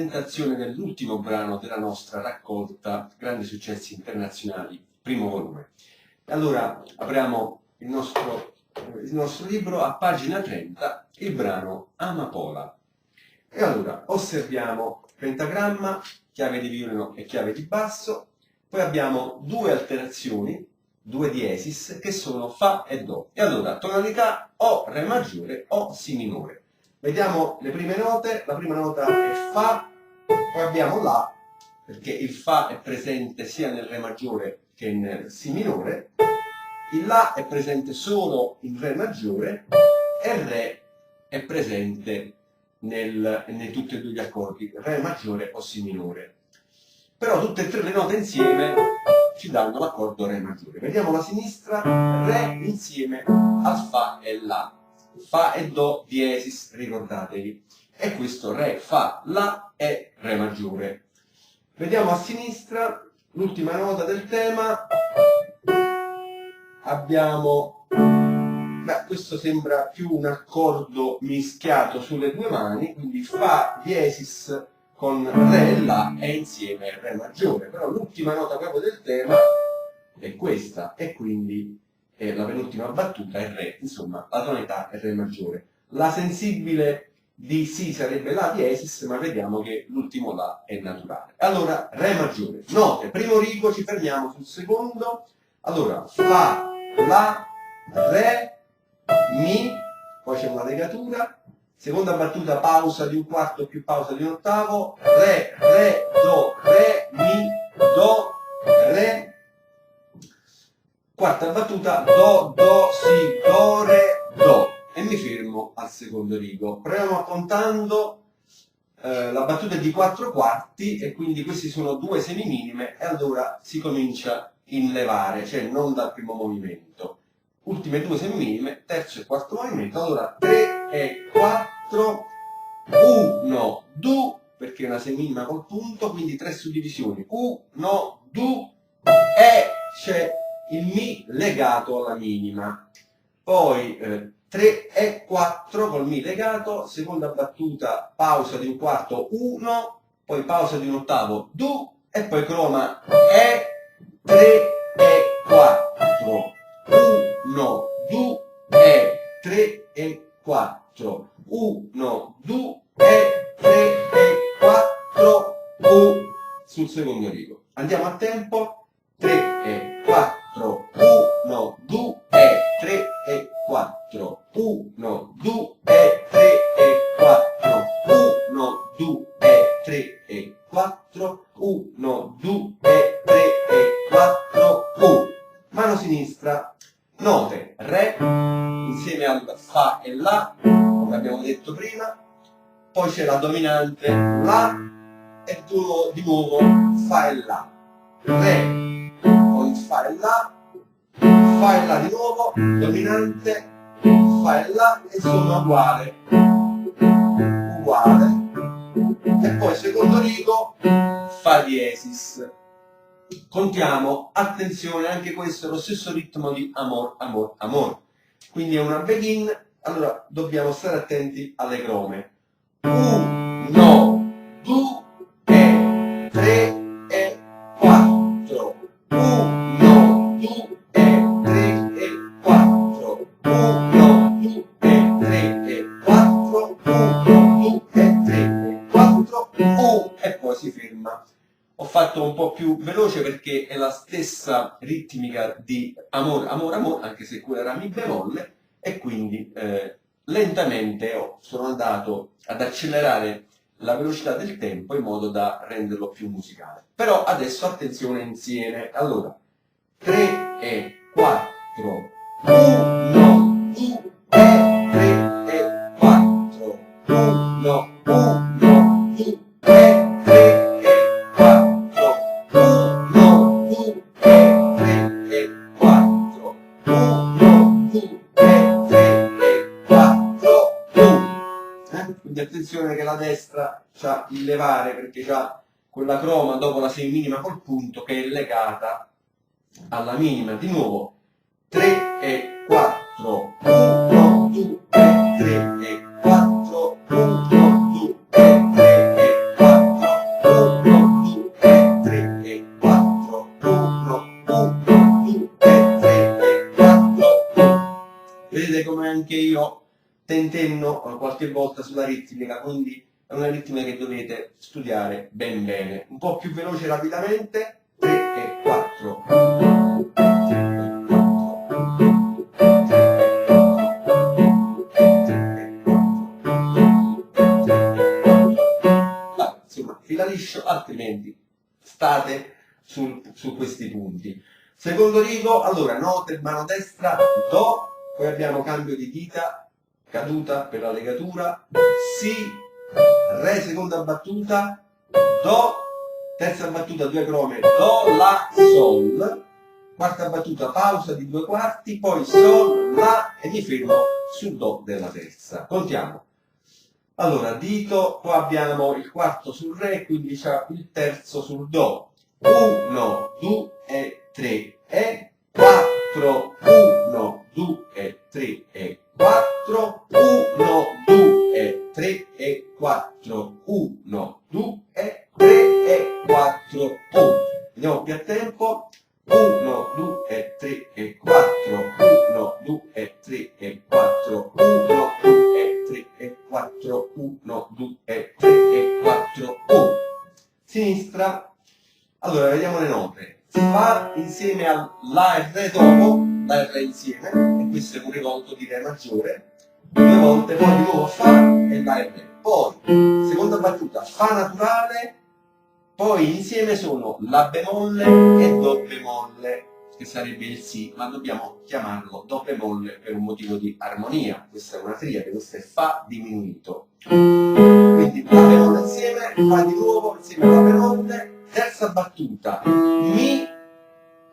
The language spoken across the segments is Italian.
presentazione dell'ultimo brano della nostra raccolta Grandi Successi Internazionali, primo volume. Allora apriamo il nostro libro a pagina 30, il brano Amapola. E allora osserviamo pentagramma, chiave di violino e chiave di basso, poi abbiamo due alterazioni, due diesis, che sono Fa e Do. E allora tonalità o Re maggiore o Si minore. Vediamo le prime note, la prima nota è Fa, poi abbiamo La, perché il Fa è presente sia nel Re maggiore che nel Si minore, il La è presente solo in Re maggiore e il Re è presente in tutti e due gli accordi, Re maggiore o Si minore. Però tutte e tre le note insieme ci danno l'accordo Re maggiore. Vediamo la sinistra, Re insieme al Fa e La. Fa e Do diesis, ricordatevi. E questo Re, Fa, La e Re maggiore. Vediamo a sinistra l'ultima nota del tema. Abbiamo, questo sembra più un accordo mischiato sulle due mani, quindi Fa diesis con Re e La e insieme Re maggiore. Però l'ultima nota proprio del tema è questa e quindi la penultima battuta è Re, insomma la tonalità è Re maggiore. La sensibile di Si sarebbe La diesis, ma vediamo che l'ultimo La è naturale. Allora Re maggiore, note, primo rigo, ci fermiamo sul secondo. Allora Fa, La, Re, Mi, poi c'è una legatura, seconda battuta pausa di un quarto più pausa di un ottavo, Re, Re, Do, Re, Mi, Do, Re. Quarta battuta, Do, Do, Si, Do, Re, Do. E mi fermo al secondo rigo. Proviamo contando, la battuta è di 4 quarti e quindi questi sono due semiminime e allora si comincia in levare, cioè non dal primo movimento. Ultime due semiminime, terzo e quarto movimento, allora 3 e 4, 1, 2, perché è una semiminima col punto, quindi 3 suddivisioni, 1, 2, e c'è il Mi legato alla minima, poi 3 e 4 col Mi legato, seconda battuta pausa di un quarto 1, poi pausa di un ottavo 2 e poi croma E 3 e 4, 1, 2 e 3 e 4, 1, 2 e 3 e 4, sul secondo rigo. Andiamo a tempo, 3 e 4, 1, 2 e 3 e 4, 1, 2 e 3 e 4, 1, 2 e 3 e 4, 1, 2 e 3 e 4, mano sinistra, note Re insieme al Fa e La, come abbiamo detto prima, poi c'è la dominante La e di nuovo Fa e La, Re con Fa e La di nuovo, dominante, Fa e La e sono uguale, e poi secondo rigo Fa diesis. Contiamo, attenzione, anche questo è lo stesso ritmo di Amor, Amor, Amor, quindi è una begin, allora dobbiamo stare attenti alle crome. 1, 2 e 3 e 4, 1, 2 e 3 e 4, 1, 2 e 3 e 4, 1, 2 e 3 e 4, e poi si ferma. Ho fatto un po' più veloce perché è la stessa ritmica di Amor, Amor, Amor, anche se quella era Mi bemolle, e quindi lentamente sono andato ad accelerare la velocità del tempo in modo da renderlo più musicale. Però adesso attenzione insieme. Allora, 3 e 4, 1, 2 e 3 e 4, 1, 1, 2 e 3 e 4, 1, 2 e 3 e 4, 1, 2 e 3 e 4, Quindi attenzione che la destra c'ha il levare perché c'ha quella croma dopo la semiminima col punto che è legata alla minima. Di nuovo 3 e 4, 1, 2 e 3 e 4, 1, 2 e 3 e 4, anche io tentenno qualche volta sulla ritmica, quindi è una ritmica che dovete studiare ben bene. Un po' più veloce rapidamente, 3 e 4. Insomma, fila liscio, altrimenti state su questi punti. Secondo rigo, allora, note, mano destra, do, poi abbiamo cambio di dita, caduta per la legatura, si, re seconda battuta, do, terza battuta 2 crome, do, la, sol, quarta battuta pausa di 2 quarti, poi sol, la e mi fermo sul do della terza. Contiamo. Allora, dito, qua abbiamo il quarto sul re, quindi c'è il terzo sul do. 1, 2, 3 e 4. 1, 2, 3 e 4. 1, 2, 3 e 4. 1, 2, 3 e 4. Andiamo più a tempo. 1, 2, 3 e 4. 1, 2, 3 e 4. 1, 2, 3 e 4. 1, 2, 3 e 4. Sinistra. Allora, vediamo le note. Si fa insieme al La e Re dopo, La e Re insieme, e questo è un rivolto di Re maggiore. 2 volte, poi di nuovo Fa e La e Re. Poi, seconda battuta, Fa naturale, poi insieme sono La bemolle e Do bemolle, che sarebbe il Si, ma dobbiamo chiamarlo Do bemolle per un motivo di armonia. Questa è una triade, questo è Fa diminuito. Quindi La bemolle insieme, Fa di nuovo insieme alla bemolle. Terza battuta, Mi,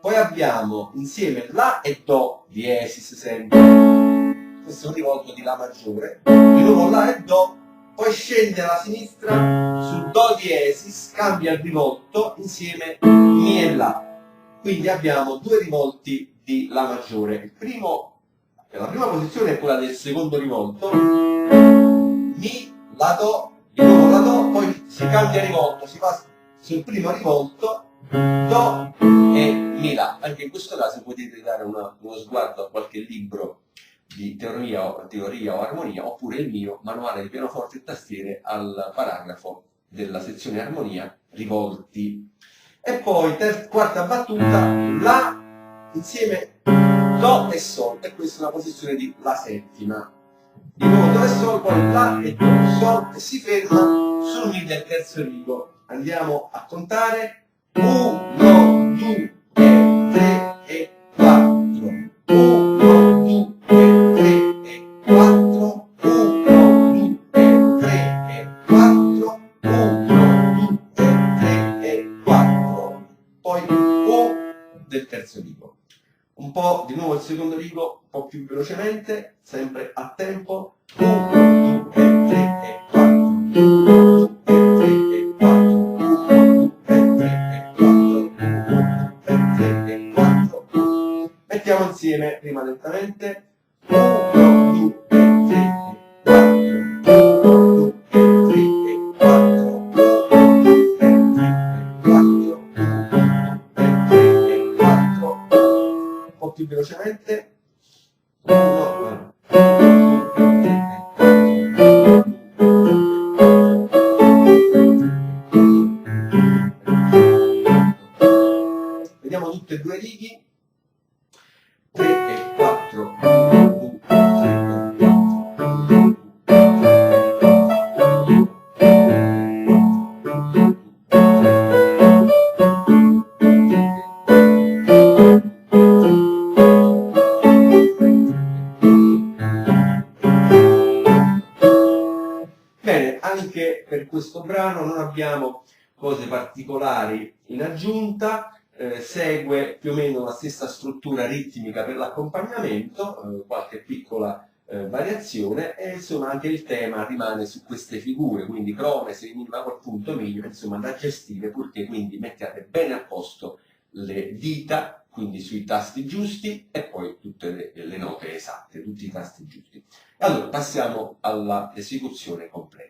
poi abbiamo insieme La e Do, diesis sempre, questo è un rivolto di La maggiore, di nuovo La e Do, poi scende alla sinistra su Do diesis, cambia il rivolto insieme Mi e La, quindi abbiamo 2 rivolti di La maggiore. La prima posizione è quella del secondo rivolto, Mi, La Do, di nuovo La Do, poi si cambia rivolto, si fa sul primo rivolto Do e Mi La. Anche in questo caso potete dare uno sguardo a qualche libro di teoria o armonia, oppure il mio manuale di pianoforte e tastiere al paragrafo della sezione armonia rivolti. E poi quarta battuta, La insieme Do e Sol, e questa è una posizione di La settima. Di nuovo Do e Sol, poi La e Do, Sol, e si ferma sul Mi del terzo rigo. Andiamo a contare. 1, 2, 3 e 4. 1, 2, 3 e 4. 1, 2, 3 e 4. 1, 2, 3 e 4. Poi O del terzo rigo. Un po' di nuovo il secondo rigo, un po' più velocemente, sempre a tempo. 1, 2, 3 e 4. 1, 2, 3 e 4. Mettiamo insieme prima lentamente. 1, 2, 3 e 4. 1, 2, 3 e 4. 1, 2, 3 e 4. 1, 2, 3 e 4. Un po' più velocemente. 1, 2, 3 e 4. Vediamo tutte e 2 righi. 3 e 4, 1, 2, 3 e 4, 1, 2, 3 Bene, anche per questo brano non abbiamo cose particolari in aggiunta. Segue più o meno la stessa struttura ritmica per l'accompagnamento, qualche piccola variazione, e insomma anche il tema rimane su queste figure, quindi crome, seminiva col punto meglio, insomma da gestire, purché quindi mettiate bene a posto le dita, quindi sui tasti giusti, e poi tutte le note esatte, tutti i tasti giusti. Allora passiamo all'esecuzione completa.